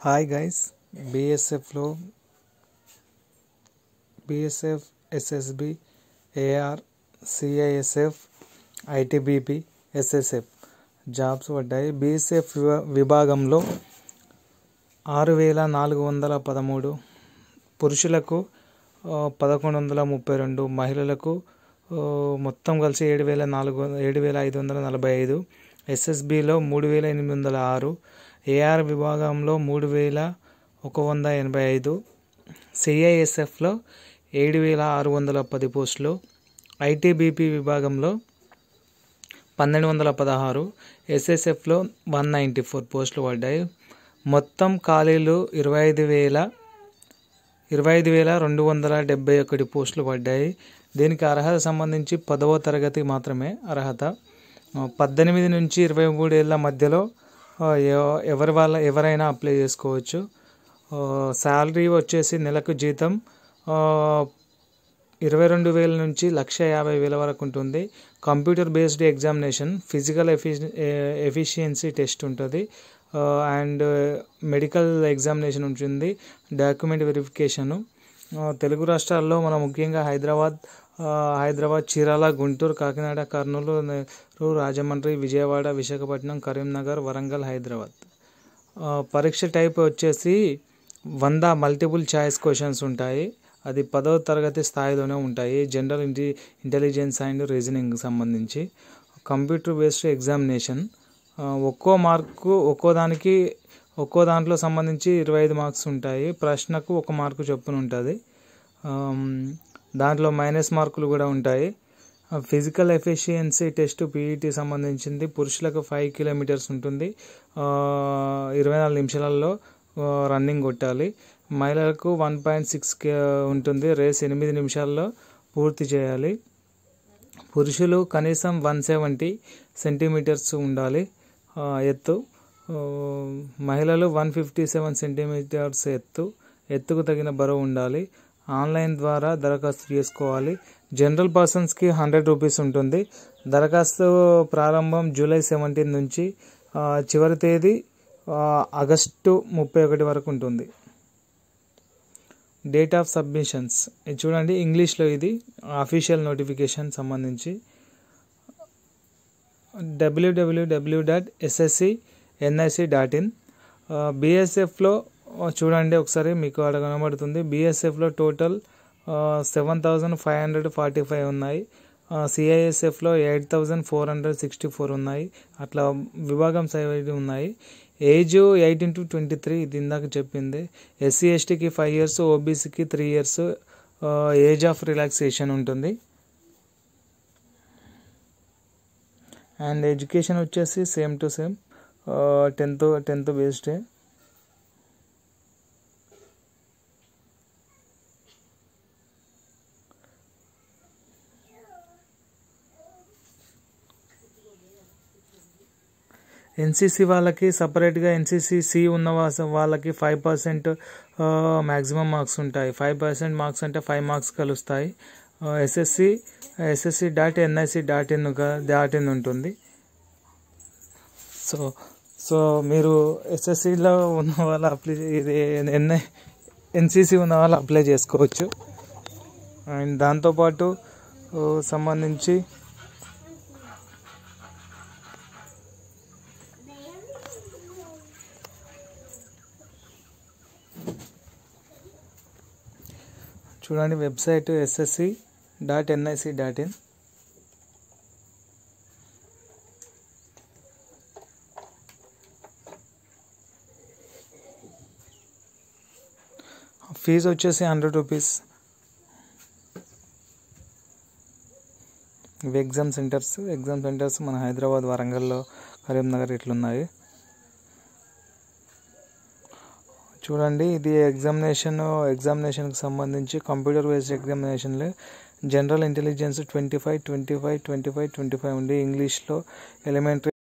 Hi guys, బీఎస్ఎఫ్లో BSF, SSB, AR, CISF, ITBP, SSF jobs పడ్డాయి. BSF విభాగంలో 6,413, పురుషులకు 1,132, మహిళలకు మొత్తం కలిసి 7,545, ఎస్ఎస్బిలో 3,806, ఏఆర్ విభాగంలో 3,185, సిఐఎస్ఎఫ్లో 7,610 పోస్టులు, ఐటీబీపీ విభాగంలో 1,216, ఎస్ఎస్ఎఫ్లో 194 పోస్టులు పడ్డాయి. మొత్తం ఖాళీలు 25,271 పోస్టులు పడ్డాయి. దీనికి అర్హత సంబంధించి 10వ తరగతి మాత్రమే అర్హత. 18 నుంచి 23 ఏళ్ళ మధ్యలో ఎవరైనా అప్లై చేసుకోవచ్చు. శాలరీ వచ్చేసి నెలకు జీతం 22,000 నుంచి 1,50,000 వరకు ఉంటుంది. Computer based examination, physical efficiency test ఉంటుంది, అండ్ మెడికల్ ఎగ్జామినేషన్ ఉంటుంది, డాక్యుమెంట్ వెరిఫికేషను. తెలుగు రాష్ట్రాల్లో మనం ముఖ్యంగా హైదరాబాద్, చీరాల, గుంటూరు, కాకినాడ, కర్నూలు, రాజమండ్రి, విజయవాడ, విశాఖపట్నం, కరీంనగర్, వరంగల్, హైదరాబాద్. పరీక్ష టైప్ వచ్చేసి 100 మల్టిపుల్ చాయిస్ క్వశ్చన్స్ ఉంటాయి. అది 10వ తరగతి స్థాయిలోనే ఉంటాయి. జనరల్ ఇంటెలిజెన్స్ అండ్ రీజనింగ్ సంబంధించి. కంప్యూటర్ బేస్డ్ ఎగ్జామినేషన్, ఒక్కో దాంట్లో సంబంధించి 25 మార్క్స్ ఉంటాయి. ప్రశ్నకు 1 మార్కు చొప్పున ఉంటుంది. దాంట్లో మైనస్ మార్కులు కూడా ఉంటాయి. ఫిజికల్ ఎఫిషియన్సీ టెస్ట్ పీఈటీ సంబంధించింది. పురుషులకు 5 కిలోమీటర్స్ ఉంటుంది, 24 నిమిషాలలో రన్నింగ్ కొట్టాలి. మహిళలకు 1.6 ఉంటుంది, రేస్ 8 నిమిషాల్లో పూర్తి చేయాలి. పురుషులు కనీసం 170 సెంటీమీటర్స్ ఉండాలి ఎత్తు. మహిళలు 157 సెంటీమీటర్స్ ఎత్తుకు తగిన బరువు ఉండాలి. ఆన్లైన్ ద్వారా దరఖాస్తు చేసుకోవాలి. జనరల్ పర్సన్స్కి 100 రూపీస్ ఉంటుంది. దరఖాస్తు ప్రారంభం జూలై 17 నుంచి చివరి తేదీ ఆగస్టు 31 వరకు ఉంటుంది. డేట్ ఆఫ్ సబ్మిషన్స్ చూడండి, ఇంగ్లీష్లో ఇది అఫీషియల్ నోటిఫికేషన్ సంబంధించి www.sscnic.in. బీఎస్ఎఫ్లో చూడండి ఒకసారి, మీకు అక్కడ కనబడుతుంది. బీఎస్ఎఫ్లో టోటల్ 7,545 ఉన్నాయి. సిఐఎస్ఎఫ్లో 8,464 ఉన్నాయి. అట్లా విభాగం సైడ్ ఉన్నాయి. ఏజ్ 18 to 23, ఇది ఇందాక చెప్పింది. ఎస్సీ ఎస్టీకి 5 years, ఓబీసీకి 3 years ఏజ్ ఆఫ్ రిలాక్సేషన్ ఉంటుంది. అండ్ ఎడ్యుకేషన్ వచ్చేసి సేమ్ టు సేమ్ 10th బేస్డే. ఎన్సీసీ వాళ్ళకి సపరేట్గా, ఎన్సీసీ ఉన్న వాళ్ళకి 5% మ్యాక్సిమం మార్క్స్ ఉంటాయి. 5% మార్క్స్ అంటే 5 మార్క్స్ కలుస్తాయి. ssc.nic.in ఉంటుంది. సో మీరు ఎస్ఎస్సిలో ఉన్న వాళ్ళు ఎన్సీసీ ఉన్న వాళ్ళు అప్లై చేసుకోవచ్చు. అండ్ దాంతోపాటు సంబంధించి చూడండి, వెబ్సైట్ ssc.nic.in. ఫీజు వచ్చేసి 100 రూపీస్. ఇవి ఎగ్జామ్ సెంటర్స్ మన హైదరాబాద్, వరంగల్లో, కరీంనగర్ ఇట్లున్నాయి. చూడండి, ఇది ఎగ్జామినేషన్కి సంబంధించి కంప్యూటర్ బేస్డ్ ఎగ్జామినేషన్లో జనరల్ ఇంటెలిజెన్స్ 25 ఉంది. ఇంగ్లీష్లో ఎలిమెంటరీ